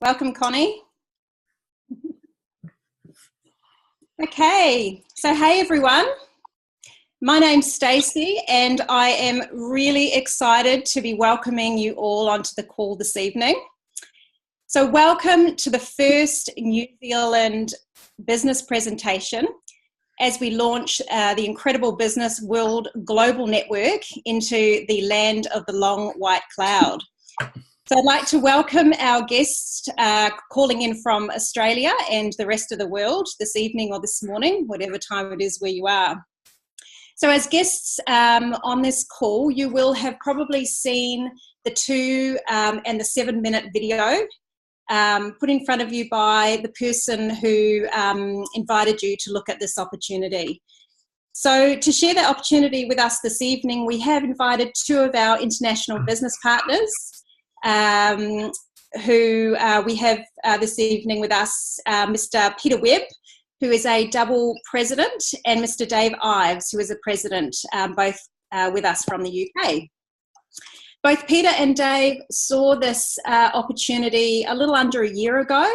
Welcome, Connie. Okay, so hey everyone. My name's Stacey and I am really excited to be welcoming you all onto the call this evening. So welcome to the first New Zealand business presentation as we launch the incredible business World Global Network into the land of the long white cloud. So I'd like to welcome our guests calling in from Australia and the rest of the world this evening or this morning, whatever time it is where you are. So as guests on this call, you will have probably seen the 2 and the 7-minute video put in front of you by the person who invited you to look at this opportunity. So to share that opportunity with us this evening, we have invited 2 of our international business partners who we have this evening with us, Mr. Peter Webb, who is a double president, and Mr. Dave Ives, who is a president, both with us from the UK. Both Peter and Dave saw this opportunity a little under a year ago,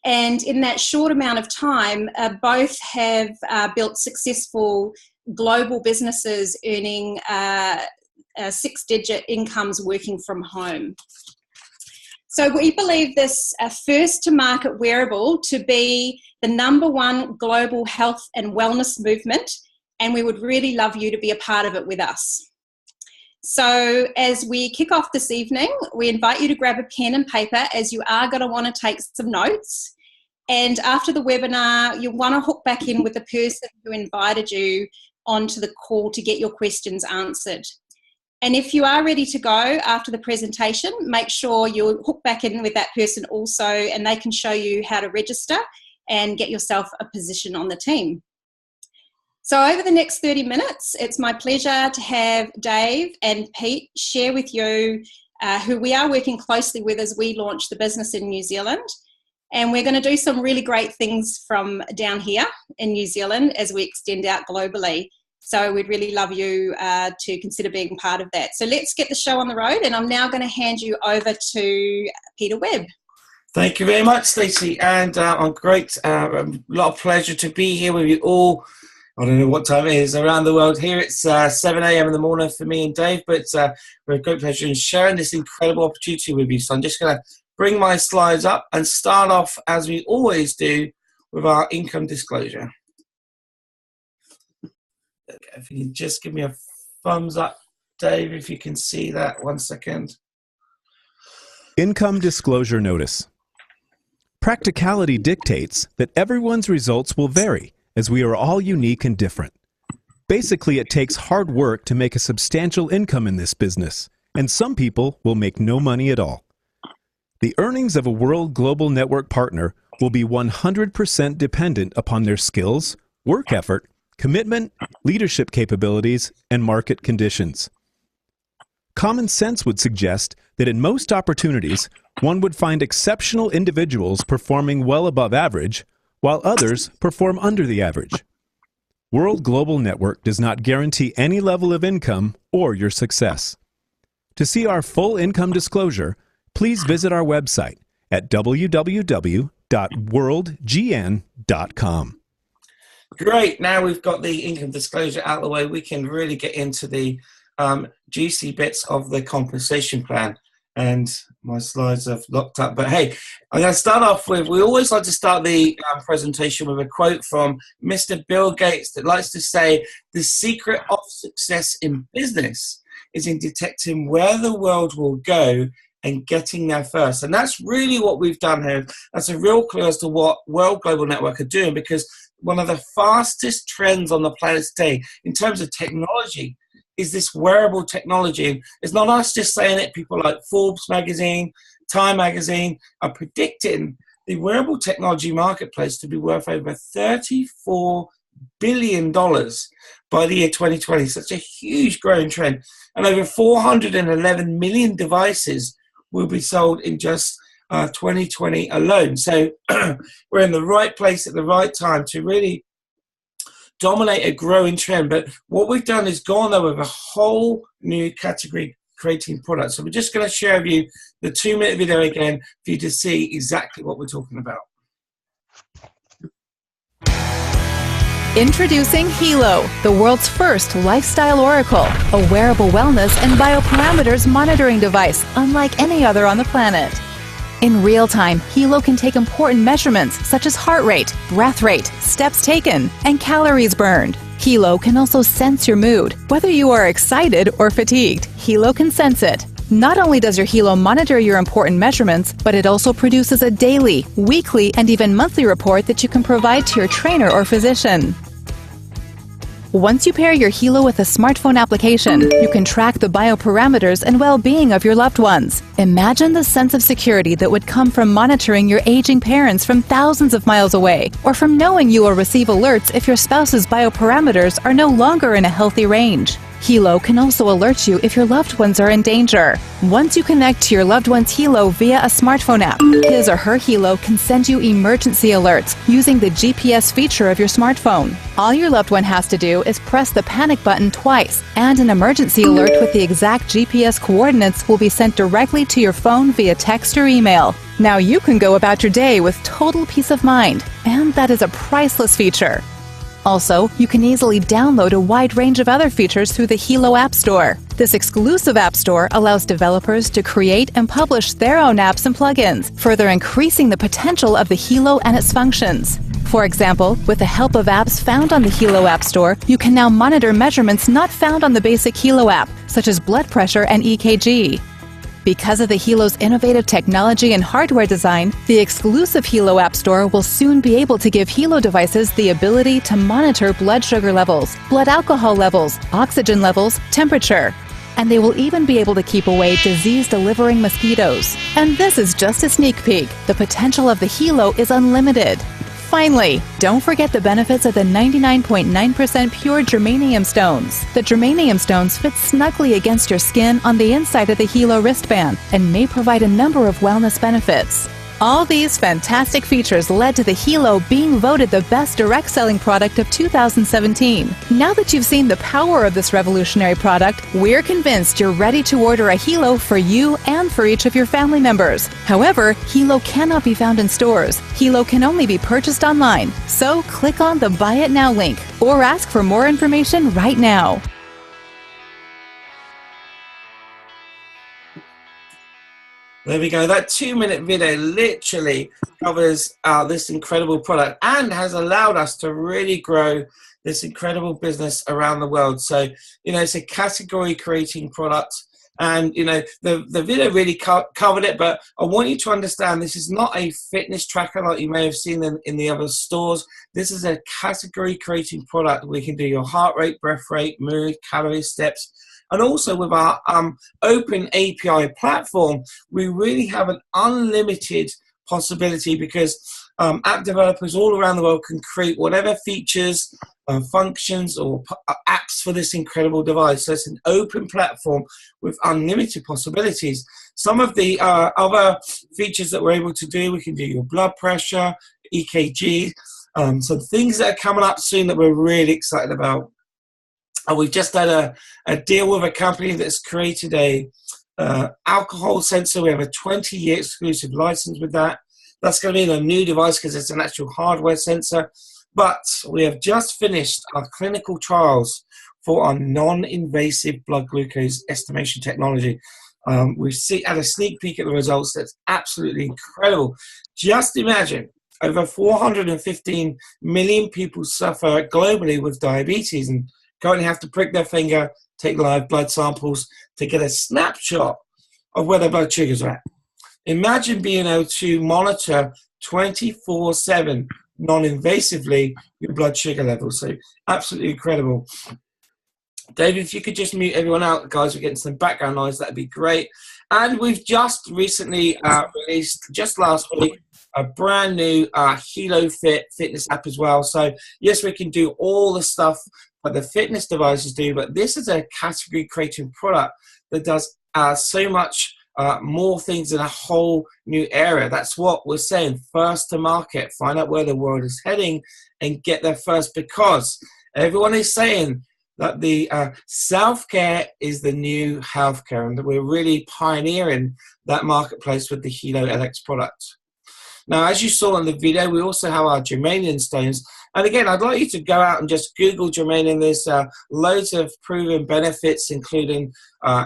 and in that short amount of time, both have built successful global businesses earning 6-digit incomes working from home. So we believe this first to market wearable to be the #1 global health and wellness movement, and we would really love you to be a part of it with us. So as we kick off this evening, we invite you to grab a pen and paper as you are going to want to take some notes. And after the webinar, you'll want to hook back in with the person who invited you onto the call to get your questions answered. And if you are ready to go after the presentation, make sure you hook back in with that person also, and they can show you how to register and get yourself a position on the team. So over the next 30 minutes, it's my pleasure to have Dave and Pete share with you who we are working closely with as we launch the business in New Zealand. And we're going to do some really great things from down here in New Zealand as we extend out globally. So we'd really love you to consider being part of that. So let's get the show on the road, and I'm now going to hand you over to Peter Webb. Thank you very much, Stacey, and I'm great. A lot of pleasure to be here with you all. I don't know what time it is around the world. Here it's 7 a.m. in the morning for me and Dave, but we're a great pleasure in sharing this incredible opportunity with you. So I'm just going to bring my slides up and start off, as we always do, with our income disclosure. If you can just give me a thumbs up, Dave, if you can see that. 1 second. Income disclosure notice. Practicality dictates that everyone's results will vary, as we are all unique and different. Basically, it takes hard work to make a substantial income in this business, and some people will make no money at all. The earnings of a World Global Network partner will be 100% dependent upon their skills, work effort, commitment, leadership capabilities, and market conditions. Common sense would suggest that in most opportunities, one would find exceptional individuals performing well above average, while others perform under the average. World Global Network does not guarantee any level of income or your success. To see our full income disclosure, please visit our website at www.worldgn.com. Great. Now we've got the income disclosure out of the way, we can really get into the juicy bits of the compensation plan. And my slides have locked up. But hey, I'm going to start off with, we always like to start the presentation with a quote from Mr. Bill Gates that likes to say, the secret of success in business is in detecting where the world will go and getting there first. And that's really what we've done here. That's a real clue as to what World Global Network are doing, because one of the fastest trends on the planet today in terms of technology is this wearable technology. And it's not us just saying it. People like Forbes magazine, Time magazine are predicting the wearable technology marketplace to be worth over $34 billion by the year 2020. Such a huge growing trend. And over 411 million devices will be sold in just 2020 alone. So we're in the right place at the right time to really dominate a growing trend. But what we've done is gone there with a whole new category creating products. So we're just going to share with you the 2-minute video again for you to see exactly what we're talking about. Introducing Hilo, the world's first lifestyle oracle, a wearable wellness and bioparameters monitoring device unlike any other on the planet. In real time, Hilo can take important measurements such as heart rate, breath rate, steps taken, and calories burned. Hilo can also sense your mood. Whether you are excited or fatigued, Hilo can sense it. Not only does your Hilo monitor your important measurements, but it also produces a daily, weekly, and even monthly report that you can provide to your trainer or physician. Once you pair your Hilo with a smartphone application, you can track the bioparameters and well-being of your loved ones. Imagine the sense of security that would come from monitoring your aging parents from thousands of miles away, or from knowing you will receive alerts if your spouse's bioparameters are no longer in a healthy range. Hilo can also alert you if your loved ones are in danger. Once you connect to your loved one's Hilo via a smartphone app, his or her Hilo can send you emergency alerts using the GPS feature of your smartphone. All your loved one has to do is press the panic button twice, and an emergency alert with the exact GPS coordinates will be sent directly to your phone via text or email. Now you can go about your day with total peace of mind, and that is a priceless feature. Also, you can easily download a wide range of other features through the Hilo App Store. This exclusive app store allows developers to create and publish their own apps and plugins, further increasing the potential of the Hilo and its functions. For example, with the help of apps found on the Hilo App Store, you can now monitor measurements not found on the basic Hilo app, such as blood pressure and EKG. Because of the Hilo's innovative technology and hardware design, the exclusive Hilo App Store will soon be able to give Hilo devices the ability to monitor blood sugar levels, blood alcohol levels, oxygen levels, temperature. And they will even be able to keep away disease-delivering mosquitoes. And this is just a sneak peek. The potential of the Hilo is unlimited. Finally, don't forget the benefits of the 99.9% pure germanium stones. The germanium stones fit snugly against your skin on the inside of the Hilo wristband and may provide a number of wellness benefits. All these fantastic features led to the Hilo being voted the best direct selling product of 2017. Now that you've seen the power of this revolutionary product, we're convinced you're ready to order a Hilo for you and for each of your family members. However, Hilo cannot be found in stores. Hilo can only be purchased online. So click on the Buy It Now link or ask for more information right now. There we go. That 2-minute video literally covers this incredible product and has allowed us to really grow this incredible business around the world. So, you know, it's a category creating product, and, you know, the video really covered it, but I want you to understand this is not a fitness tracker like you may have seen in the other stores. This is a category creating product. We can do your heart rate, breath rate, mood, calories, steps. And also with our open API platform, we really have an unlimited possibility, because app developers all around the world can create whatever features, functions, or apps for this incredible device. So it's an open platform with unlimited possibilities. Some of the other features that we're able to do, we can do your blood pressure, EKG, some things that are coming up soon that we're really excited about. We've just had a deal with a company that's created a alcohol sensor. We have a 20-year exclusive license with that. That's going to be in a new device because it's an actual hardware sensor. But we have just finished our clinical trials for our non-invasive blood glucose estimation technology. We've had a sneak peek at the results. That's absolutely incredible. Just imagine, over 415 million people suffer globally with diabetes and currently have to prick their finger, take live blood samples to get a snapshot of where their blood sugars are at. Imagine being able to monitor 24/7 non-invasively your blood sugar levels. So absolutely incredible. David, if you could just mute everyone out, guys, we're getting some background noise, that'd be great. And we've just recently released, just last week, a brand new Hilo Fit fitness app as well. So yes, we can do all the stuff that the fitness devices do, but this is a category creating product that does so much more things in a whole new area. That's what we're saying, first to market, find out where the world is heading and get there first, because everyone is saying that the self-care is the new healthcare, and that we're really pioneering that marketplace with the Hilo LX product. Now, as you saw in the video, we also have our germanium stones. And again, I'd like you to go out and just Google germanium. There's loads of proven benefits, including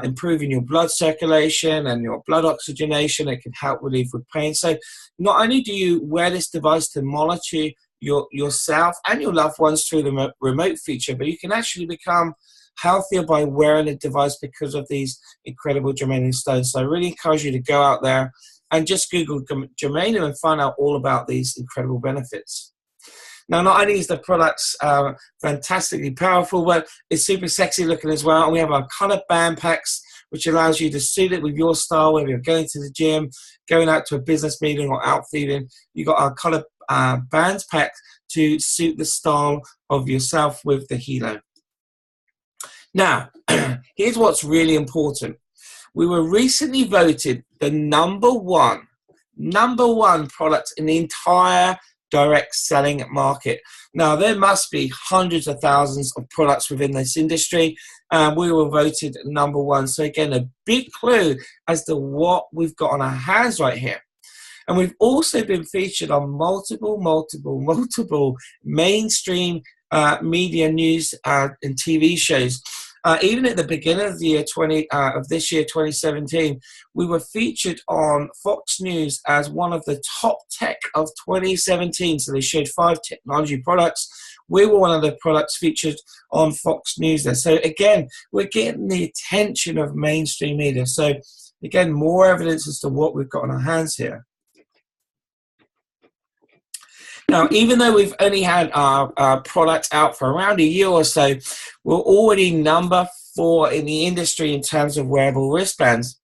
improving your blood circulation and your blood oxygenation. It can help relieve with pain. So not only do you wear this device to monitor yourself and your loved ones through the remote feature, but you can actually become healthier by wearing a device because of these incredible germanium stones. So I really encourage you to go out there and just Google germanium and find out all about these incredible benefits. Now, not only is the products fantastically powerful, but it's super sexy looking as well. And we have our color band packs, which allows you to suit it with your style, whether you're going to the gym, going out to a business meeting, or out feeding. You've got our color bands pack to suit the style of yourself with the Hilo. Now, here's what's really important. We were recently voted the number one product in the entire direct selling market. Now, there must be hundreds of thousands of products within this industry, and we were voted number one. So again, a big clue as to what we've got on our hands right here. And we've also been featured on multiple mainstream media news and TV shows. Even at the beginning of the year 2017, we were featured on Fox News as one of the top tech of 2017. So they showed 5 technology products. We were one of the products featured on Fox News there. So again, we're getting the attention of mainstream media. So again, more evidence as to what we've got on our hands here. Now, even though we've only had our product out for around a year or so, we're already number 4 in the industry in terms of wearable wristbands.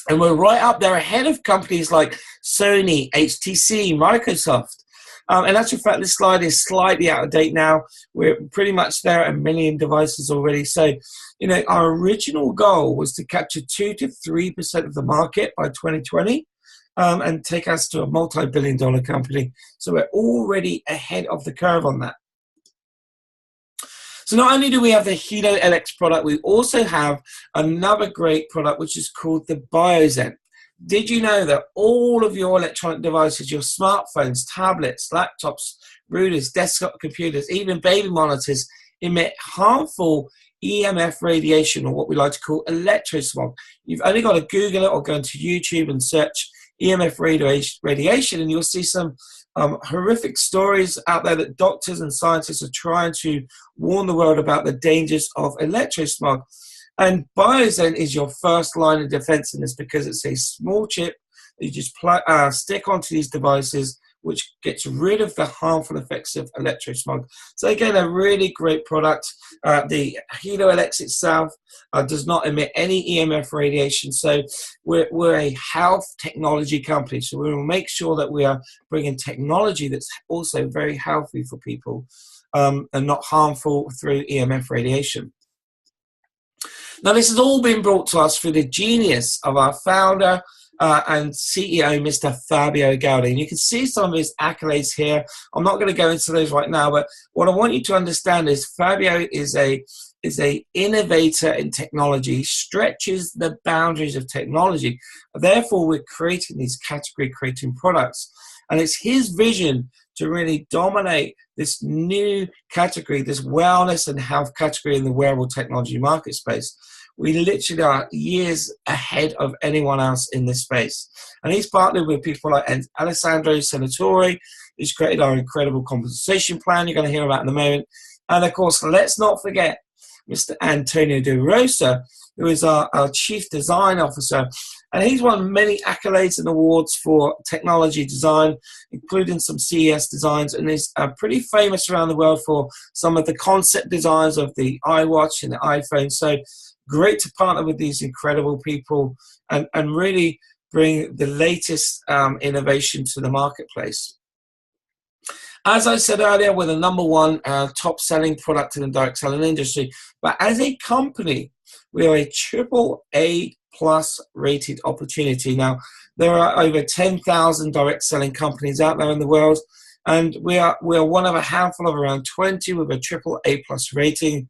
And we're right up there ahead of companies like Sony, HTC, Microsoft. And actually, in fact, this slide is slightly out of date now. We're pretty much there at 1 million devices already. So, you know, our original goal was to capture 2 to 3% of the market by 2020. And take us to a multi-billion-dollar company. So we're already ahead of the curve on that. So not only do we have the Hilo LX product, we also have another great product which is called the BioZen. Did you know that all of your electronic devices, your smartphones, tablets, laptops, routers, desktop computers, even baby monitors, emit harmful EMF radiation, or what we like to call electrosmog? You've only got to Google it or go into YouTube and search EMF radiation, and you'll see some horrific stories out there that doctors and scientists are trying to warn the world about the dangers of electrosmog. And BioZen is your first line of defense in this, because it's a small chip that you just stick onto these devices, which gets rid of the harmful effects of electrosmog. So again, a really great product. The Hilo LX itself does not emit any EMF radiation. So we're a health technology company. So we will make sure that we are bringing technology that's also very healthy for people and not harmful through EMF radiation. Now, this has all been brought to us through the genius of our founder and CEO, Mr. Fabio Gaudi. And you can see some of his accolades here. I'm not going to go into those right now, but what I want you to understand is Fabio is a innovator in technology. He stretches the boundaries of technology. Therefore, we're creating these category-creating products. And it's his vision to really dominate this new category, this wellness and health category in the wearable technology market space. We literally are years ahead of anyone else in this space. And he's partnered with people like Alessandro Senatore, who's created our incredible compensation plan you're going to hear about in a moment. And of course, let's not forget Mr. Antonio De Rosa, who is our Chief Design Officer. And he's won many accolades and awards for technology design, including some CES designs, and is pretty famous around the world for some of the concept designs of the iWatch and the iPhone. So great to partner with these incredible people and really bring the latest innovation to the marketplace. As I said earlier, we're the #1 top-selling product in the direct selling industry. But as a company, we are a AAA+ rated opportunity. Now, there are over 10,000 direct selling companies out there in the world, and we are one of a handful of around 20 with a AAA+ rating.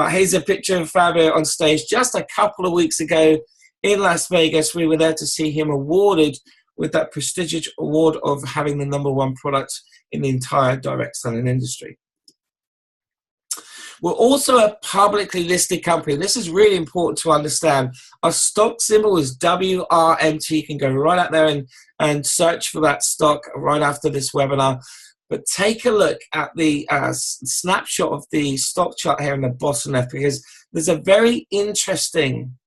Here's a picture of Fabio on stage just a couple of weeks ago in Las Vegas. We were there to see him awarded with that prestigious award of having the #1 product in the entire direct selling industry. We're also a publicly listed company. This is really important to understand. Our stock symbol is WRMT. You can go right out there and search for that stock right after this webinar. But take a look at the snapshot of the stock chart here in the bottom left, because there's a very interesting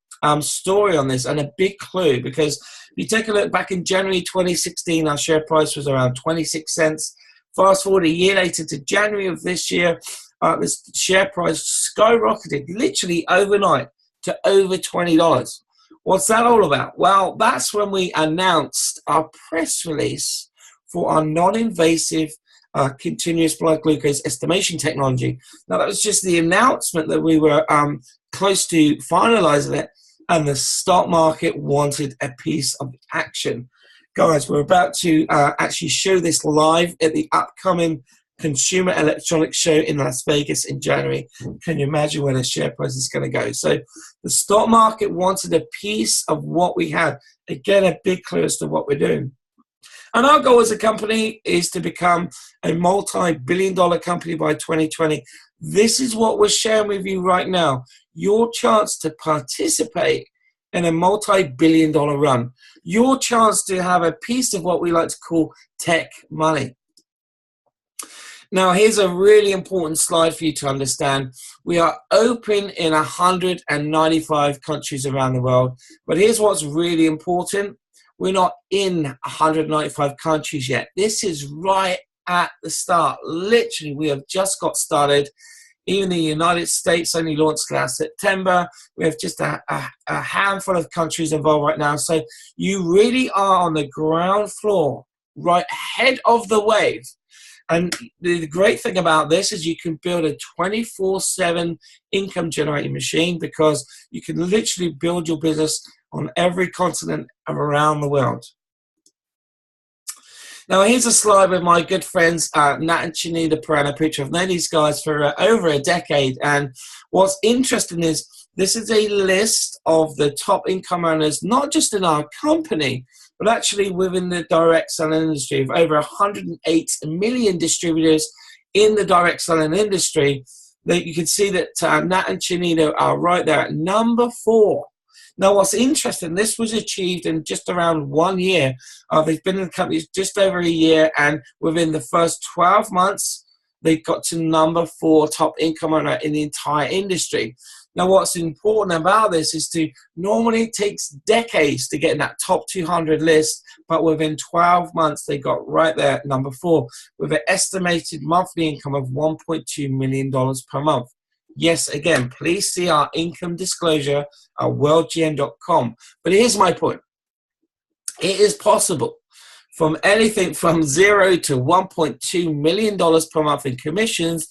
story on this and a big clue. Because if you take a look back in January 2016, our share price was around 26 cents. Fast forward a year later to January of this year, this share price skyrocketed literally overnight to over $20. What's that all about? Well, that's when we announced our press release for our non-invasive continuous blood glucose estimation technology. Now, that was just the announcement that we were close to finalizing it, and the stock market wanted a piece of action. Guys, we're about to actually show this live at the upcoming Consumer Electronics Show in Las Vegas in January. Can you imagine where the share price is going to go? So the stock market wanted a piece of what we had. Again, a big clue as to what we're doing. And our goal as a company is to become a multi-billion-dollar company by 2020. This is what we're sharing with you right now. Your chance to participate in a multi-billion-dollar run. Your chance to have a piece of what we like to call tech money. Now, here's a really important slide for you to understand. We are open in 195 countries around the world. But here's what's really important. We're not in 195 countries yet. This is right at the start. Literally, we have just got started. Even the United States only launched last September. We have just a handful of countries involved right now. So you really are on the ground floor, right ahead of the wave. And the great thing about this is you can build a 24/7 income generating machine, because you can literally build your business on every continent around the world. Now, here's a slide with my good friends, Nat and Chinita Perana Picture. I've known these guys for over a decade. And what's interesting is this is a list of the top income earners, not just in our company, but actually within the direct selling industry. Of over 108 million distributors in the direct selling industry, that you can see that Nat and Chinita are right there at #4. Now, what's interesting, this was achieved in just around 1 year. They've been in the company just over a year, and within the first 12 months, they got to #4 top income earner in the entire industry. Now, what's important about this is normally it takes decades to get in that top 200 list, but within 12 months, they got right there at #4 with an estimated monthly income of $1.2 million per month. Yes, again, please see our income disclosure at worldgm.com. But here's my point. It is possible from anything from 0 to $1.2 million per month in commissions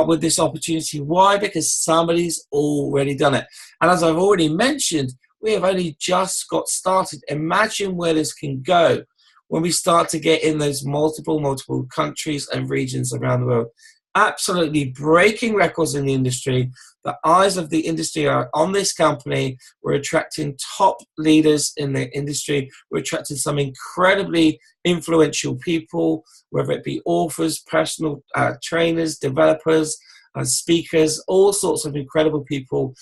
with this opportunity. Why? Because somebody's already done it. And as I've already mentioned, we have only just got started. Imagine where this can go when we start to get in those multiple countries and regions around the world. Absolutely breaking records in the industry. The eyes of the industry are on this company. We're attracting top leaders in the industry. We're attracting some incredibly influential people, whether it be authors, personal trainers, developers, speakers, all sorts of incredible people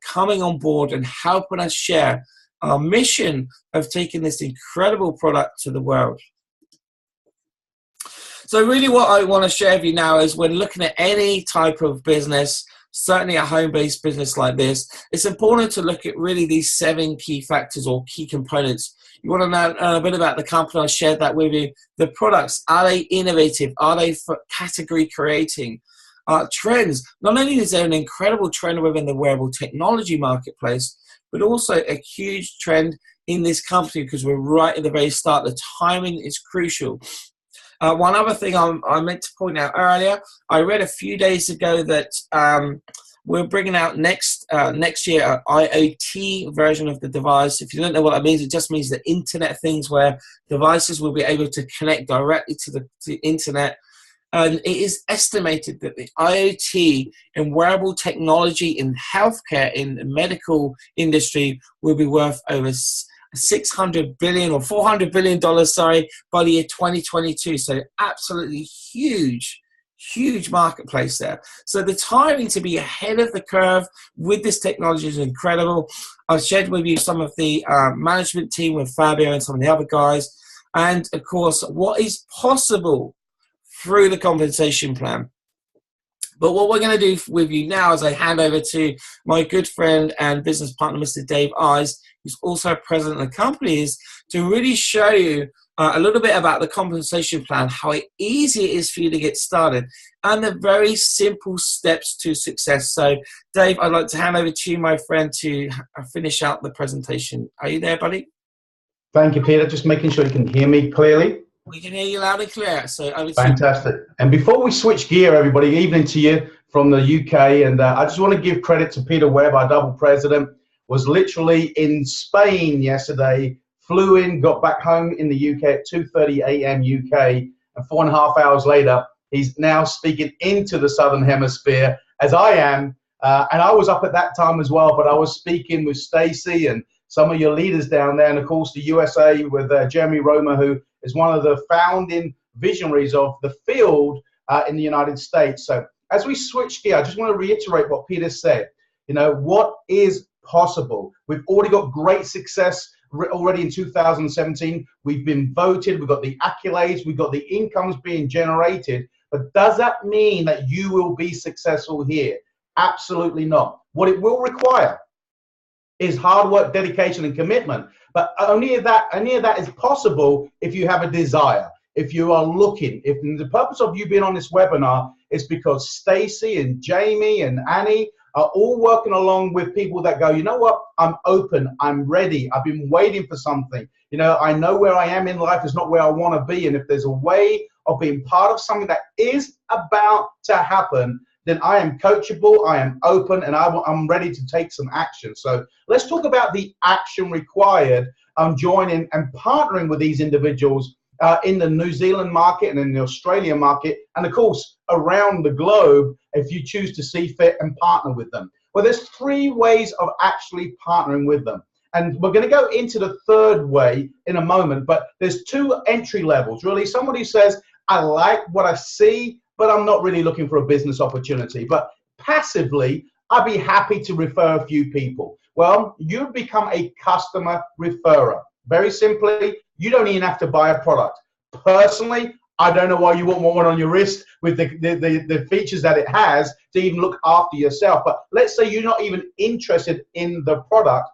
coming on board and helping us share our mission of taking this incredible product to the world. So really what I want to share with you now is when looking at any type of business, certainly a home-based business like this, it's important to look at really these 7 key factors or key components. You want to know a bit about the company. I shared that with you. The products, are they innovative? Are they category creating? Trends. Not only is there an incredible trend within the wearable technology marketplace, but also a huge trend in this company because we're right at the very start. The timing is crucial. One other thing I meant to point out earlier, I read a few days ago that we're bringing out next year an IoT version of the device. If you don't know what that means, it just means the Internet of Things, where devices will be able to connect directly to the internet. And it is estimated that the IoT and wearable technology in healthcare, in the medical industry, will be worth over $600 billion or $400 billion, by the year 2022. So absolutely huge marketplace there. So the timing to be ahead of the curve with this technology is incredible. I've shared with you some of the management team with Fabio and some of the other guys. And of course, what is possible through the compensation plan. But what we're going to do with you now is I hand over to my good friend and business partner, Mr. Dave Ives, who's also president of the company, is to really show you a little bit about the compensation plan, how easy it is for you to get started, and the very simple steps to success. So, Dave, I'd like to hand over to you, my friend, to finish out the presentation. Are you there, buddy? Thank you, Peter. Just making sure you can hear me clearly. We can hear you loud and clear. So over to Fantastic. And before we switch gear, everybody, evening to you from the UK. And I just want to give credit to Peter Webb, our double president, was literally in Spain yesterday, flew in, got back home in the UK at 2:30 a.m. UK. And 4.5 hours later, he's now speaking into the Southern Hemisphere, as I am. And I was up at that time as well, but I was speaking with Stacy and some of your leaders down there. And of course, the USA with Jeremy Romer, who is one of the founding visionaries of the field in the United States. So as we switch gear, I just want to reiterate what Peter said. You know, what is possible? We've already got great success already in 2017. We've been voted, we've got the accolades, we've got the incomes being generated. But does that mean that you will be successful here? Absolutely not. What it will require is hard work, dedication, and commitment. But only of that is possible if you have a desire, if you are looking. If the purpose of you being on this webinar is because Stacy and Jamie and Annie are all working along with people that go, you know what, I'm open, I'm ready, I've been waiting for something. You know, I know where I am in life is not where I want to be. And if there's a way of being part of something that is about to happen, then I am coachable, I am open, and I'm ready to take some action. So let's talk about the action required. Joining and partnering with these individuals in the New Zealand market and in the Australian market, and of course, around the globe, if you choose to see fit and partner with them. Well, there's 3 ways of actually partnering with them. And we're going to go into the 3rd way in a moment, but there's 2 entry levels, really. Somebody says, I like what I see, but I'm not really looking for a business opportunity. But passively, I'd be happy to refer a few people. Well, you become a customer referrer. Very simply, you don't even have to buy a product. Personally, I don't know why you wouldn't want one on your wrist with the features that it has to even look after yourself. But let's say you're not even interested in the product.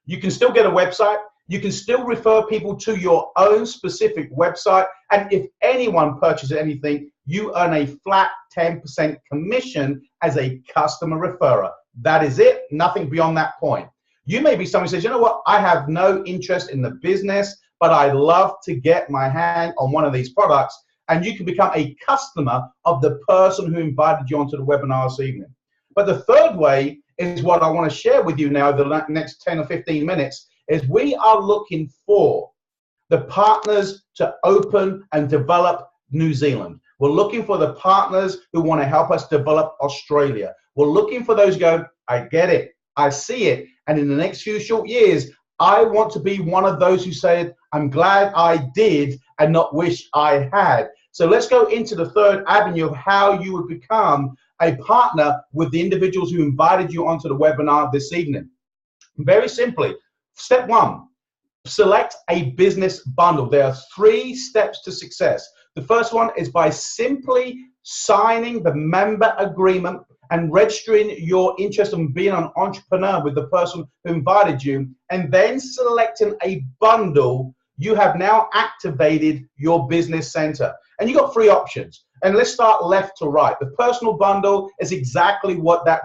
You can still get a website. You can still refer people to your own specific website. And if anyone purchases anything, you earn a flat 10% commission as a customer referrer. That is it, nothing beyond that point. You may be somebody who says, you know what, I have no interest in the business, but I love to get my hand on one of these products. And you can become a customer of the person who invited you onto the webinar this evening. But the 3rd way is what I want to share with you now, the next 10 or 15 minutes, is we are looking for the partners to open and develop New Zealand. We're looking for the partners who want to help us develop Australia. We're looking for those who go, I get it, I see it, and in the next few short years, I want to be one of those who said, I'm glad I did and not wish I had. So let's go into the 3rd avenue of how you would become a partner with the individuals who invited you onto the webinar this evening. Very simply, step 1, select a business bundle. There are 3 steps to success. The first one is by simply signing the member agreement and registering your interest in being an entrepreneur with the person who invited you, and then selecting a bundle. You have now activated your business center. And you got 3 options. And let's start left to right. The personal bundle is exactly what that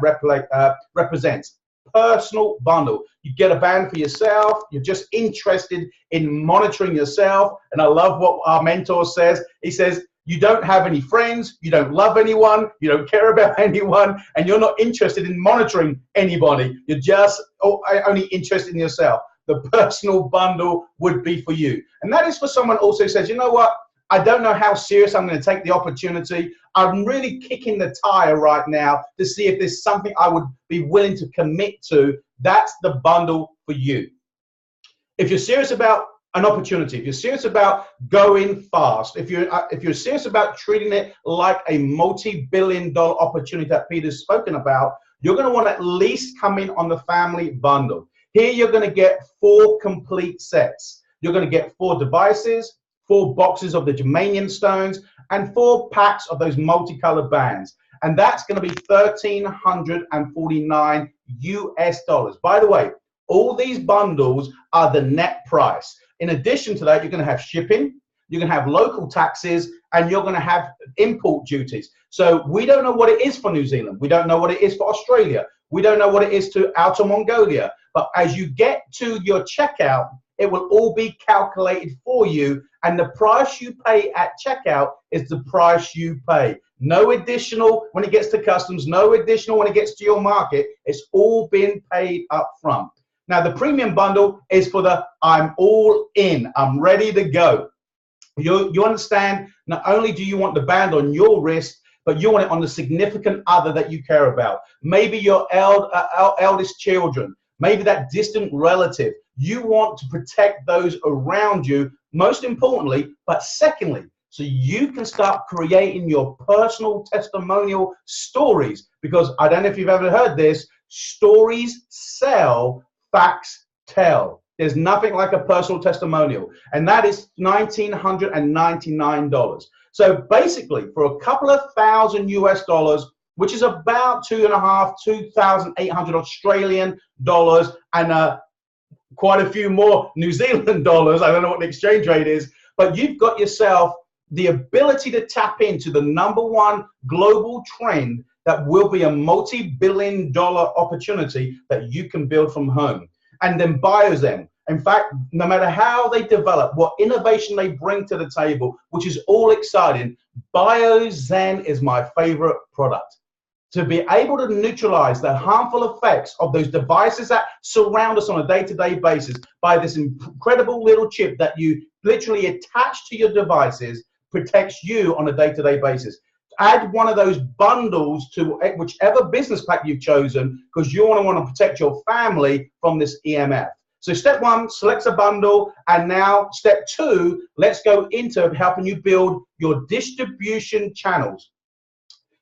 represents. Personal bundle. You get a band for yourself. You're just interested in monitoring yourself. And I love what our mentor says. He says, you don't have any friends, you don't love anyone, you don't care about anyone, and you're not interested in monitoring anybody. You're just only interested in yourself. The personal bundle would be for you. And that is for someone also who says, you know what, I don't know how serious I'm going to take the opportunity. I'm really kicking the tire right now to see if there's something I would be willing to commit to. That's the bundle for you. If you're serious about an opportunity, if you're serious about going fast, if you're serious about treating it like a multi-billion-dollar opportunity that Peter's spoken about, you're going to want to at least come in on the family bundle. Here you're going to get 4 complete sets. You're going to get 4 devices, 4 boxes of the germanium stones, and 4 packs of those multicolored bands. And that's going to be $1,349 US dollars. By the way, all these bundles are the net price. In addition to that, you're going to have shipping, you're going to have local taxes, and you're going to have import duties. So we don't know what it is for New Zealand. We don't know what it is for Australia. We don't know what it is to Outer Mongolia. But as you get to your checkout, it will all be calculated for you. And the price you pay at checkout is the price you pay. No additional when it gets to customs, no additional when it gets to your market. It's all been paid up front. Now, the premium bundle is for the I'm all in, I'm ready to go. You understand, not only do you want the band on your wrist, but you want it on the significant other that you care about. Maybe your eldest children, maybe that distant relative. You want to protect those around you, most importantly, but secondly, so you can start creating your personal testimonial stories. Because I don't know if you've ever heard this, stories sell, facts tell. There's nothing like a personal testimonial, and that is $1,999. So basically, for a couple of thousand US dollars, which is about 2,800 Australian dollars, and quite a few more New Zealand dollars. I don't know what the exchange rate is, but you've got yourself the ability to tap into the #1 global trend that will be a multi-billion-dollar opportunity that you can build from home. And then Biozen, in fact, no matter how they develop, what innovation they bring to the table, which is all exciting, Biozen is my favorite product. To be able to neutralize the harmful effects of those devices that surround us on a day-to-day basis by this incredible little chip that you literally attach to your devices, protects you on a day-to-day basis. Add one of those bundles to whichever business pack you've chosen, because you want to protect your family from this EMF. So step 1, select a bundle, and now step 2, let's go into helping you build your distribution channels.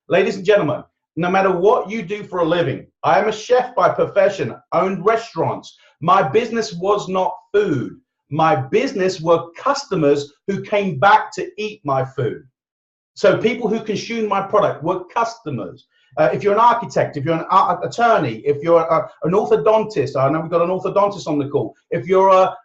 Ladies and gentlemen, no matter what you do for a living, I am a chef by profession, owned restaurants. My business was not food. My business were customers who came back to eat my food. So people who consume my product were customers. If you're an architect, if you're an attorney, if you're an orthodontist, I know we've got an orthodontist on the call. If you're a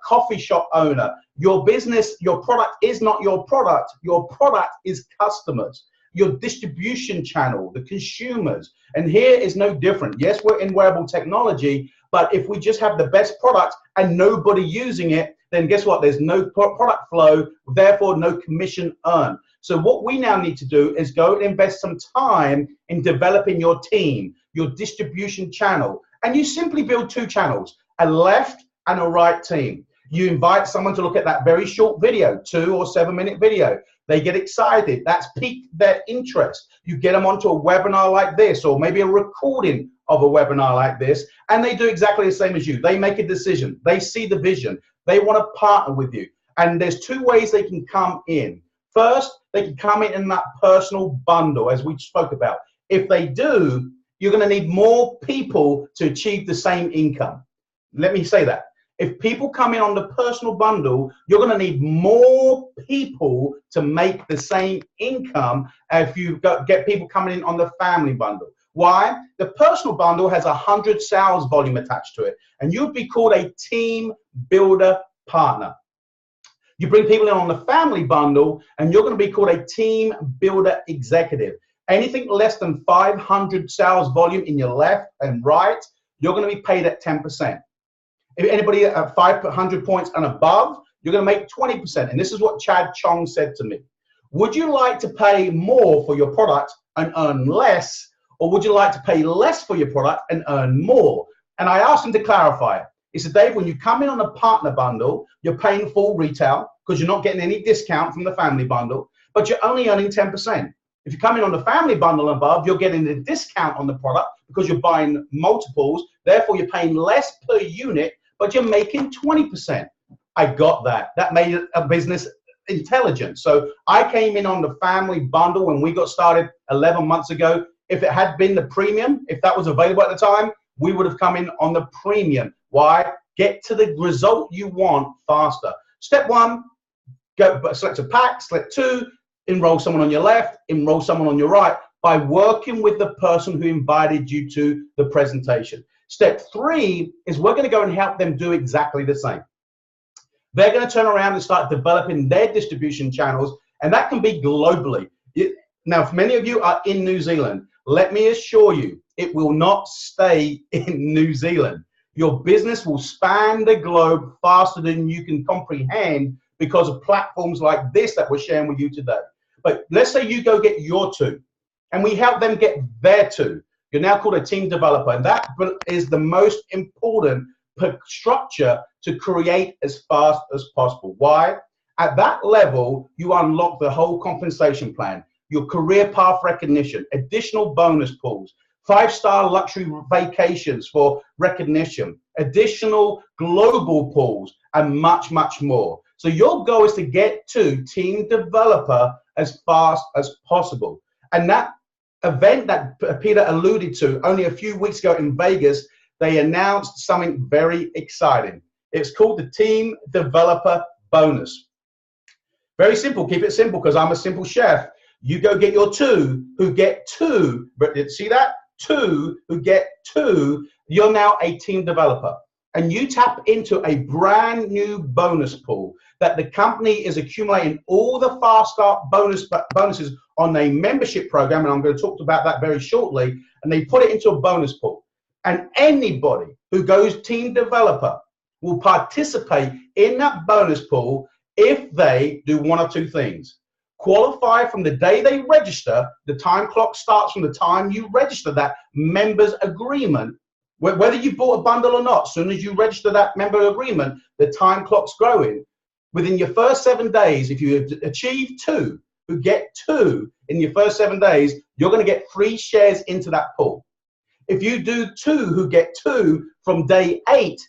coffee shop owner, your business, your product is not your product. Your product is customers. Your distribution channel, the consumers. And here is no different. Yes, we're in wearable technology, but if we just have the best product and nobody using it, then guess what? There's no product flow, therefore no commission earned. So what we now need to do is go and invest some time in developing your team, your distribution channel. And you simply build 2 channels, a left and a right team. You invite someone to look at that very short video, 2 or 7-minute video. They get excited. That's piqued their interest. You get them onto a webinar like this, or maybe a recording of a webinar like this, and they do exactly the same as you. They make a decision. They see the vision. They want to partner with you. And there's 2 ways they can come in. First, they can come in that personal bundle, as we spoke about. If they do, you're going to need more people to achieve the same income. Let me say that. If people come in on the personal bundle, you're going to need more people to make the same income if you get people coming in on the family bundle. Why? The personal bundle has 100 sales volume attached to it, and you'd be called a team builder partner. You bring people in on the family bundle, and you're going to be called a team builder executive. Anything less than 500 sales volume in your left and right, you're going to be paid at 10%. If anybody at 500 points and above, you're going to make 20%. And this is what Chad Chong said to me. Would you like to pay more for your product and earn less, or would you like to pay less for your product and earn more? And I asked him to clarify it. He said, Dave, when you come in on a partner bundle, you're paying full retail because you're not getting any discount from the family bundle, but you're only earning 10%. If you come in on the family bundle and above, you're getting a discount on the product because you're buying multiples. Therefore, you're paying less per unit, but you're making 20%. I got that. That made a business intelligent. So I came in on the family bundle when we got started 11 months ago. If it had been the premium, if that was available at the time, we would have come in on the premium. Why? Get to the result you want faster. Step one, go select a pack. Step two, enroll someone on your left, enroll someone on your right by working with the person who invited you to the presentation. Step three is we're going to go and help them do exactly the same. They're going to turn around and start developing their distribution channels, and that can be globally. Now, if many of you are in New Zealand, let me assure you, it will not stay in New Zealand. Your business will span the globe faster than you can comprehend because of platforms like this that we're sharing with you today. But let's say you go get your two, and we help them get their two. You're now called a team developer, and that is the most important structure to create as fast as possible. Why? At that level, you unlock the whole compensation plan, your career path recognition, additional bonus pools, 5-star luxury vacations for recognition, additional global pools, and much, much more. So your goal is to get to team developer as fast as possible. And that event that Peter alluded to only a few weeks ago in Vegas, they announced something very exciting. It's called the Team Developer Bonus. Very simple. Keep it simple because I'm a simple chef. You go get your two who get two. See that? Two who get two. You're now a team developer. And you tap into a brand new bonus pool that the company is accumulating all the fast start bonuses on a membership program. And I'm going to talk about that very shortly. And they put it into a bonus pool. And anybody who goes team developer will participate in that bonus pool if they do one of two things. Qualify from the day they register. The time clock starts from the time you register that members agreement. Whether you bought a bundle or not, as soon as you register that member agreement, the time clock's growing. Within your first 7 days, if you achieve two who get two in your first 7 days, you're going to get 3 shares into that pool. If you do two who get two from day 8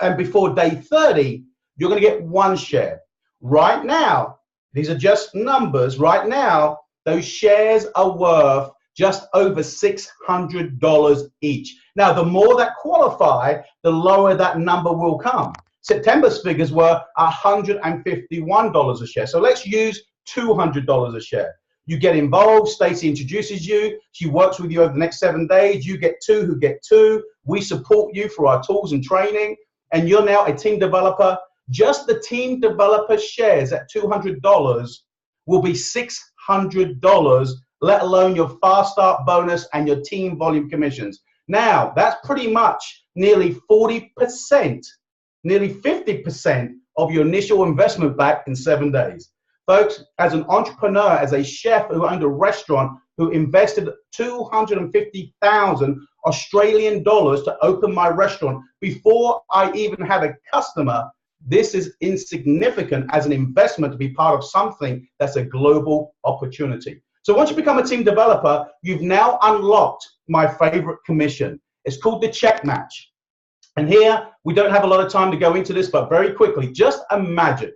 and before day 30, you're going to get 1 share. Right now, these are just numbers. Right now, those shares are worth just over $600 each. Now, the more that qualify, the lower that number will come. September's figures were $151 a share. So let's use $200 a share. You get involved, Stacey introduces you, she works with you over the next 7 days, you get two who get two, we support you through our tools and training, and you're now a team developer. Just the team developer shares at $200 will be $600, let alone your fast start bonus and your team volume commissions. Now, that's pretty much nearly 40%, nearly 50% of your initial investment back in 7 days. Folks, as an entrepreneur, as a chef who owned a restaurant, who invested 250,000 Australian dollars to open my restaurant before I even had a customer, this is insignificant as an investment to be part of something that's a global opportunity. So once you become a team developer, you've now unlocked my favorite commission. It's called the check match. And here, we don't have a lot of time to go into this, but very quickly, just imagine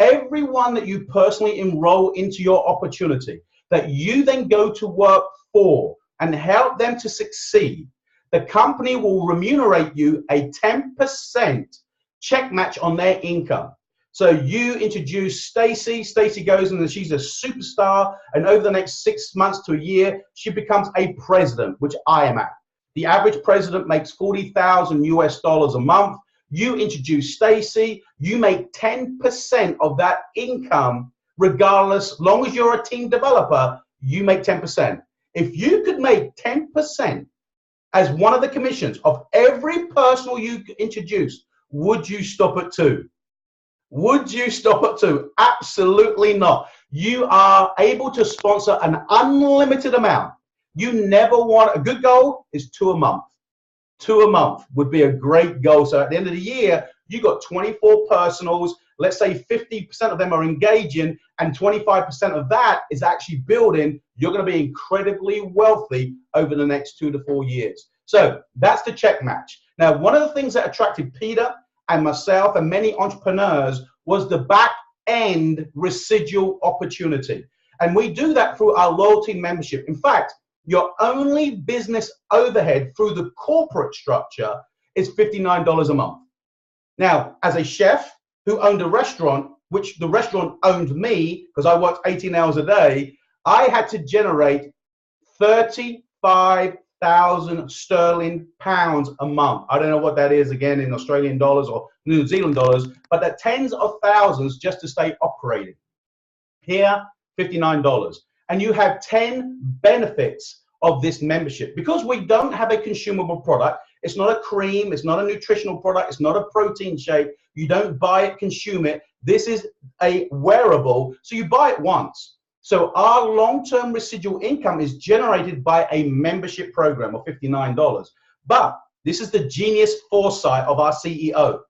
everyone that you personally enroll into your opportunity, that you then go to work for and help them to succeed, the company will remunerate you a 10% check match on their income. So you introduce Stacey. Stacey goes and she's a superstar, and over the next 6 months to a year, she becomes a president, which I am at. The average president makes $40,000 US a month. You introduce Stacey, you make 10% of that income, regardless, long as you're a team developer, you make 10%. If you could make 10% as one of the commissions of every person you introduce, would you stop at 2? Would you stop at 2? Absolutely not. You are able to sponsor an unlimited amount. You never want, a good goal is 2 a month. 2 a month would be a great goal. So at the end of the year, you got 24 personals let's say 50% of them are engaging and 25% of that is actually building, you're going to be incredibly wealthy over the next 2 to 4 years. So that's the check match. Now, one of the things that attracted Peter and myself and many entrepreneurs was the back end residual opportunity. And we do that through our loyalty membership. In fact, your only business overhead through the corporate structure is $59 a month. Now, as a chef who owned a restaurant, which the restaurant owned me because I worked 18 hours a day, I had to generate 35,000 sterling pounds a month. I don't know what that is again in Australian dollars or New Zealand dollars, but they're tens of thousands just to stay operating. Here, $59. And you have 10 benefits of this membership. Because we don't have a consumable product, it's not a cream, it's not a nutritional product, it's not a protein shake, you don't buy it, consume it. This is a wearable, so you buy it once. So our long-term residual income is generated by a membership program of $59. But this is the genius foresight of our CEO.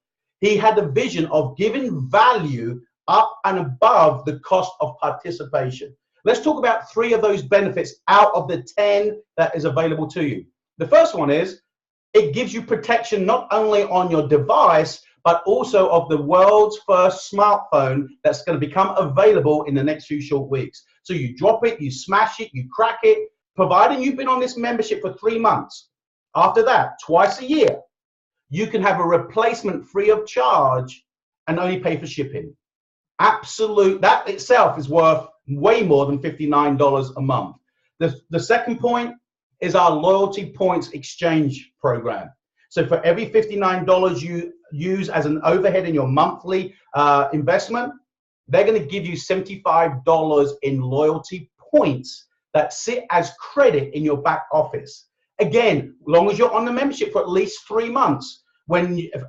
He had the vision of giving value up and above the cost of participation. Let's talk about 3 of those benefits out of the 10 that is available to you. The first one is it gives you protection not only on your device, but also of the world's first smartphone that's going to become available in the next few short weeks. So you drop it, you smash it, you crack it, providing you've been on this membership for 3 months. After that, twice a year, you can have a replacement free of charge and only pay for shipping. Absolute, that itself is worth way more than $59 a month. The second point is our loyalty points exchange program. So for every $59 you use as an overhead in your monthly investment, they're going to give you $75 in loyalty points that sit as credit in your back office. Again, as long as you're on the membership for at least 3 months.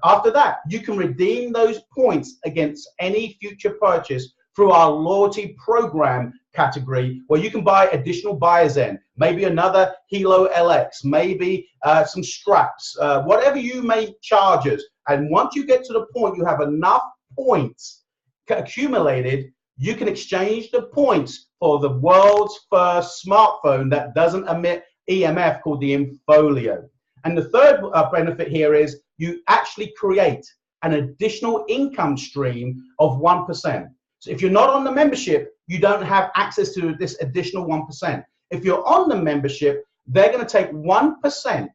After that, you can redeem those points against any future purchase through our loyalty program category, where you can buy additional buyers in, maybe another Hilo LX, maybe some straps, whatever you may charge us. And once you get to the point you have enough points accumulated, you can exchange the points for the world's first smartphone that doesn't emit EMF, called the Infolio. And the third benefit here is you actually create an additional income stream of 1%. So if you're not on the membership, you don't have access to this additional 1%. If you're on the membership, they're going to take 1%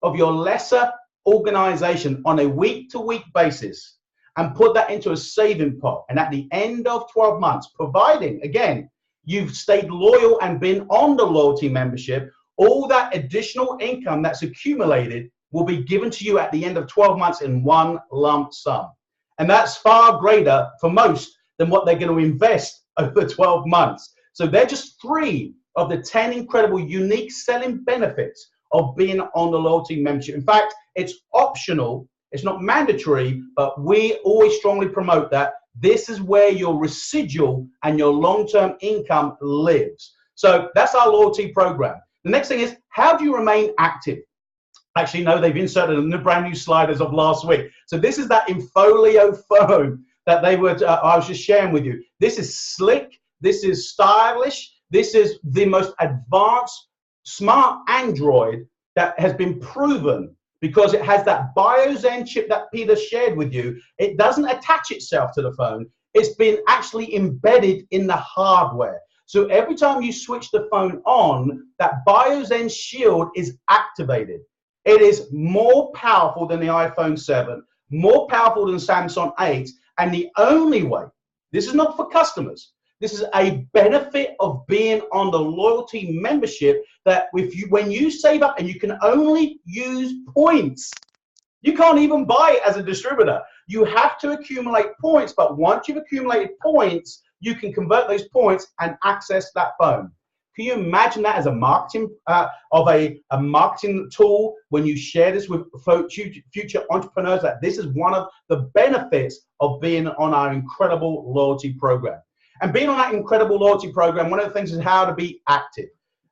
of your lesser organization on a week-to-week basis and put that into a saving pot. And at the end of 12 months, providing, again, you've stayed loyal and been on the loyalty membership, all that additional income that's accumulated will be given to you at the end of 12 months in one lump sum. And that's far greater for most than what they're going to invest over 12 months. So they're just 3 of the 10 incredible unique selling benefits of being on the loyalty membership. In fact, it's optional, it's not mandatory, but we always strongly promote that this is where your residual and your long-term income lives. So that's our loyalty program. The next thing is, how do you remain active? Actually, no, they've inserted a brand new slide as of last week. So this is that Infolio phone that they were, I was just sharing with you. This is slick, this is stylish, this is the most advanced smart Android that has been proven because it has that BioZen chip that Peter shared with you. It doesn't attach itself to the phone. It's been actually embedded in the hardware. So every time you switch the phone on, that BioZen shield is activated. It is more powerful than the iPhone 7, more powerful than Samsung 8, and the only way, this is not for customers, this is a benefit of being on the loyalty membership, that when you save up and you can only use points, you can't even buy it as a distributor. You have to accumulate points, but once you've accumulated points, you can convert those points and access that phone. Can you imagine that as a marketing a marketing tool when you share this with future entrepreneurs, that this is one of the benefits of being on our incredible loyalty program? And being on that incredible loyalty program, one of the things is how to be active.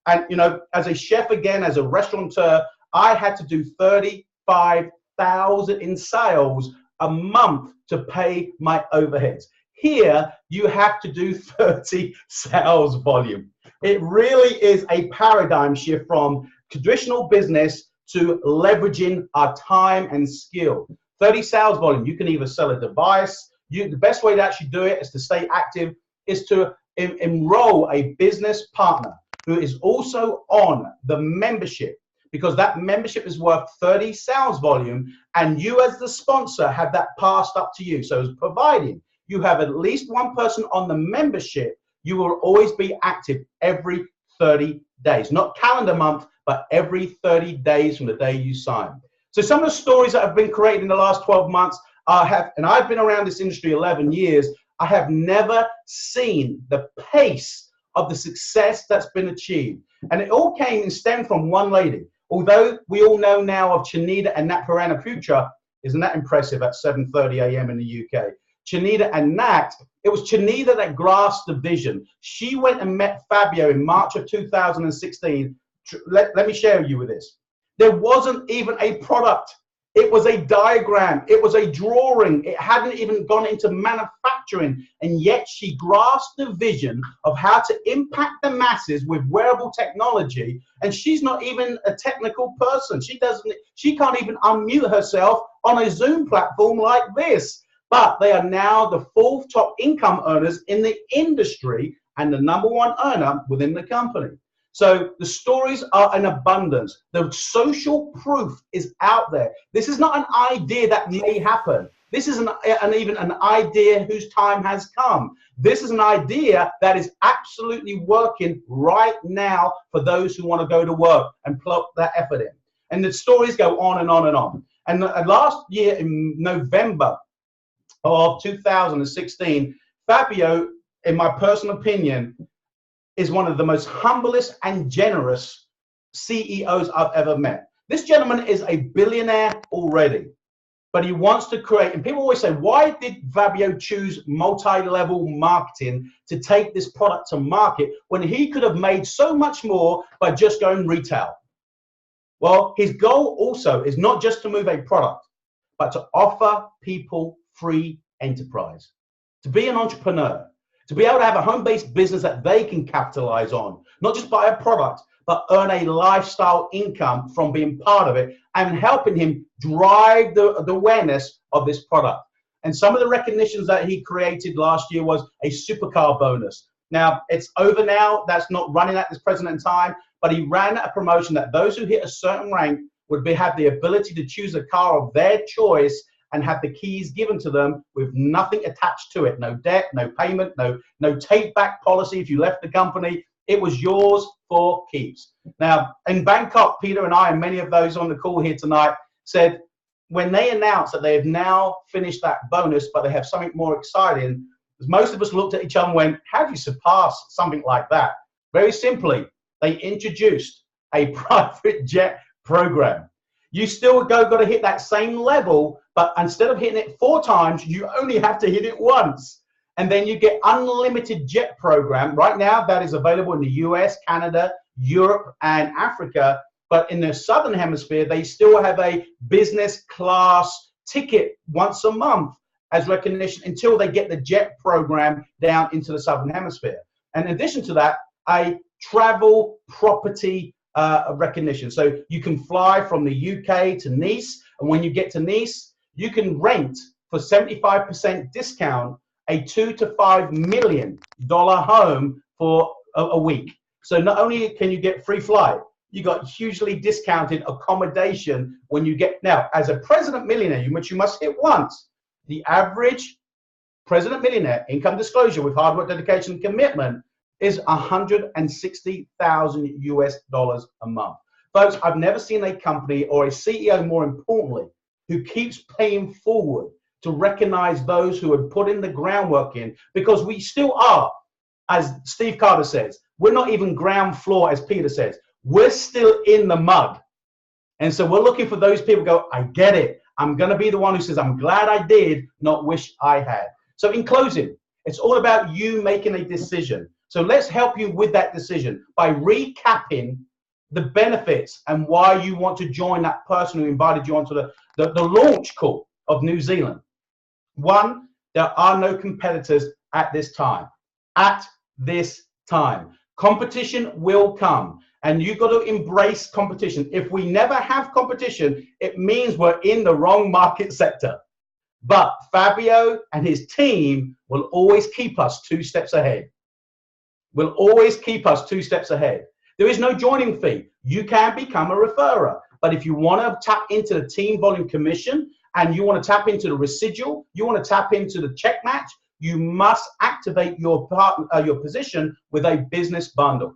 And, you know, as a chef, again, as a restaurateur, I had to do 35,000 in sales a month to pay my overheads. Here, you have to do 30 sales volume. It really is a paradigm shift from traditional business to leveraging our time and skill. 30 sales volume, you can either sell a device. The best way to actually do it is to stay active, is to enroll a business partner who is also on the membership, because that membership is worth 30 sales volume, and you as the sponsor have that passed up to you. So as providing you have at least one person on the membership, you will always be active every 30 days, not calendar month, but every 30 days from the day you sign. So some of the stories that have been created in the last 12 months and I've been around this industry 11 years, I have never seen the pace of the success that's been achieved. And it all came and stemmed from one lady. Although we all know now of Chinita and Nat Perana Future, isn't that impressive at 7:30 a.m. in the UK? Chinita and Nat, it was Chinita that grasped the vision. She went and met Fabio in March of 2016. Let me share you with this. There wasn't even a product. It was a diagram. It was a drawing. It hadn't even gone into manufacturing. And yet she grasped the vision of how to impact the masses with wearable technology. And she's not even a technical person. She can't even unmute herself on a Zoom platform like this. But they are now the 4th top income earners in the industry and the #1 earner within the company. So the stories are in abundance. The social proof is out there. This is not an idea that may happen. This isn't even an idea whose time has come. This is an idea that is absolutely working right now for those who want to go to work and plug that effort in. And the stories go on and on and on. And last year in November of 2016, Fabio, in my personal opinion, is one of the most humblest and generous CEOs I've ever met. This gentleman is a billionaire already, but he wants to create, and people always say, why did Fabio choose multi-level marketing to take this product to market when he could have made so much more by just going retail? Well, his goal also is not just to move a product, but to offer people free enterprise, to be an entrepreneur, to be able to have a home-based business that they can capitalize on, not just buy a product, but earn a lifestyle income from being part of it and helping him drive the awareness of this product. And some of the recognitions that he created last year was a supercar bonus. Now, it's over now. That's not running at this present time, but he ran a promotion that those who hit a certain rank would have the ability to choose a car of their choice and have the keys given to them with nothing attached to it. No debt, no payment, no take back policy if you left the company. It was yours for keeps. Now, in Bangkok, Peter and I and many of those on the call here tonight said when they announced that they have now finished that bonus, but they have something more exciting, most of us looked at each other and went, how do you surpass something like that? Very simply, they introduced a private jet program. You still got to hit that same level, but instead of hitting it 4 times, you only have to hit it once. And then you get unlimited jet program. Right now, that is available in the US, Canada, Europe, and Africa. But in the Southern Hemisphere, they still have a business class ticket once a month as recognition until they get the jet program down into the Southern Hemisphere. And in addition to that, a travel property recognition. So you can fly from the UK to Nice, and when you get to Nice, you can rent for 75% discount a $2 to $5 million home for a week. So not only can you get free flight, you got hugely discounted accommodation when you get, now as a president millionaire, which you must hit once, the average president millionaire income disclosure with hard work, dedication, and commitment is $160,000 US a month. Folks, I've never seen a company or a CEO, more importantly, who keeps paying forward to recognize those who have put in the groundwork in, because we still are, as Steve Carter says, we're not even ground floor, as Peter says. We're still in the mud. And so we're looking for those people who go, I get it. I'm going to be the one who says, I'm glad I did, not wish I had. So in closing, it's all about you making a decision. So let's help you with that decision by recapping the benefits and why you want to join that person who invited you onto the launch call of New Zealand. One, there are no competitors at this time. At this time. Competition will come, and you've got to embrace competition. If we never have competition, it means we're in the wrong market sector. But Fabio and his team will always keep us 2 steps ahead. Will always keep us 2 steps ahead. There is no joining fee. You can become a referrer. But if you want to tap into the team volume commission, and you want to tap into the residual, you want to tap into the check match, you must activate your position with a business bundle.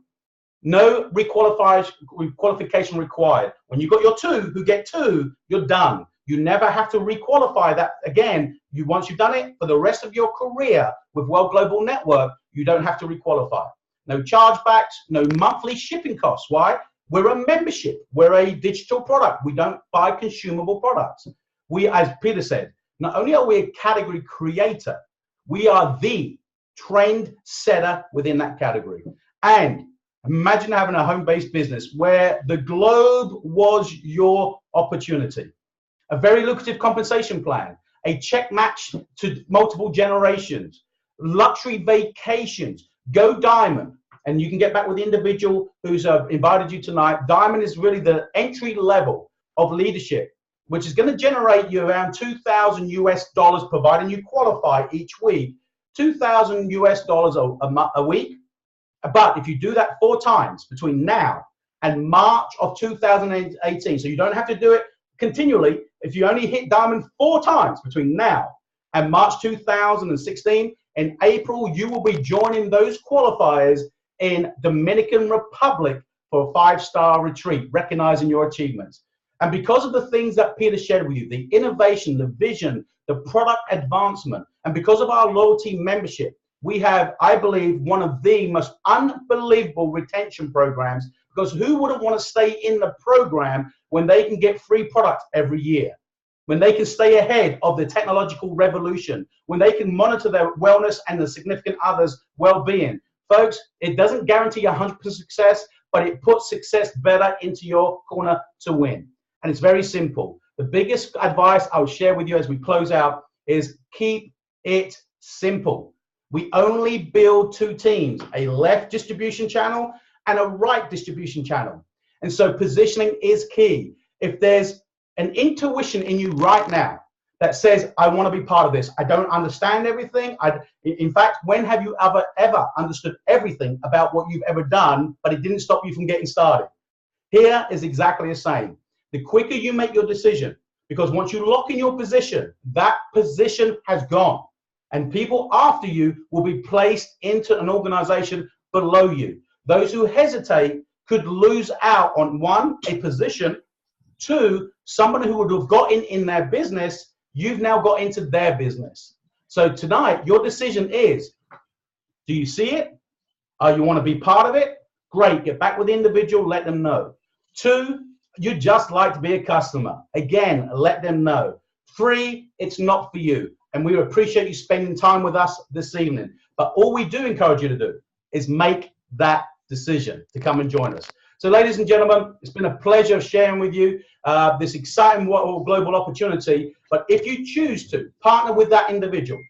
No requalification required. When you got your 2 who get 2, you're done. You never have to requalify that again. Once you've done it for the rest of your career with World Global Network, you don't have to requalify. No chargebacks, no monthly shipping costs. Why? We're a membership. We're a digital product. We don't buy consumable products. We, as Peter said, not only are we a category creator, we are the trend setter within that category. And imagine having a home-based business where the globe was your opportunity. A very lucrative compensation plan, a check match to multiple generations, luxury vacations, go diamond. And you can get back with the individual who's invited you tonight. Diamond is really the entry level of leadership, which is going to generate you around $2,000 US, providing you qualify each week, $2,000 US a week. But if you do that 4 times between now and March of 2018, so you don't have to do it continually. If you only hit diamond 4 times between now and March 2016, in April, you will be joining those qualifiers in Dominican Republic for a 5-star retreat, recognizing your achievements. And because of the things that Peter shared with you, the innovation, the vision, the product advancement, and because of our loyalty membership, we have, I believe, one of the most unbelievable retention programs, because who wouldn't want to stay in the program when they can get free products every year, when they can stay ahead of the technological revolution, when they can monitor their wellness and the significant others' well-being. Folks, it doesn't guarantee 100% success, but it puts success better into your corner to win. And it's very simple. The biggest advice I'll share with you as we close out is keep it simple. We only build 2 teams, a left distribution channel and a right distribution channel. And so positioning is key. If there's an intuition in you right now that says, I want to be part of this, I don't understand everything. In fact, when have you ever understood everything about what you've ever done, but it didn't stop you from getting started? Here is exactly the same. The quicker you make your decision, because once you lock in your position, that position has gone. And people after you will be placed into an organization below you. Those who hesitate could lose out on 1, a position, 2, somebody who would have gotten in their business, you've now got into their business. So tonight, your decision is, do you see it? You want to be part of it? Great, get back with the individual, let them know. 2, you'd just like to be a customer. Again, let them know. 3, it's not for you. And we appreciate you spending time with us this evening. But all we do encourage you to do is make that decision to come and join us. So ladies and gentlemen, it's been a pleasure sharing with you this exciting global opportunity. But if you choose to partner with that individual,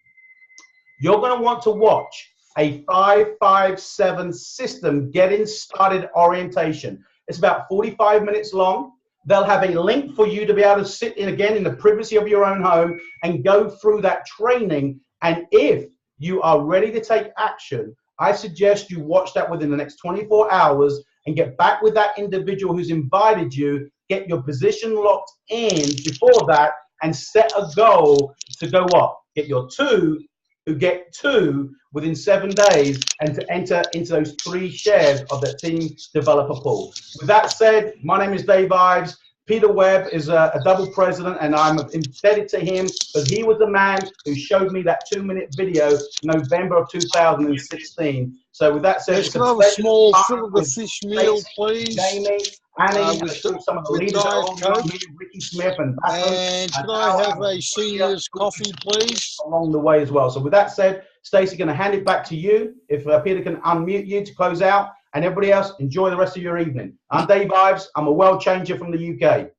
you're going to want to watch a 5-5-7 system getting started orientation. It's about 45 minutes long. They'll have a link for you to be able to sit in again in the privacy of your own home and go through that training. And if you are ready to take action, I suggest you watch that within the next 24 hours and get back with that individual who's invited you, get your position locked in before that, and set a goal to go up. Get your 2 who get 2 within 7 days and to enter into those 3 shares of the team developer pool. With that said, my name is Dave Ives. Peter Webb is a double president, and I'm indebted to him because he was the man who showed me that 2-minute video in November of 2016. So with that said, let's have a small fill of the fish meal, please. Jamie, Annie, some of the leaders that are on here, Ricky Smith and can I have a senior's coffee, please? Along the way as well. So with that said, Stacey, going to hand it back to you. If Peter can unmute you to close out, and everybody else, enjoy the rest of your evening. I'm Dave Ives. I'm a world changer from the UK.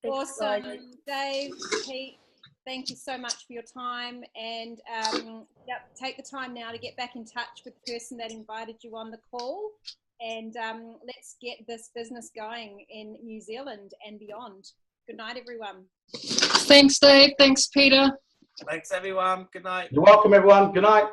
Awesome. Dave, Pete, thank you so much for your time. And take the time now to get back in touch with the person that invited you on the call. And let's get this business going in New Zealand and beyond. Good night, everyone. Thanks, Dave. Thanks, Peter. Thanks, everyone. Good night. You're welcome, everyone. Good night.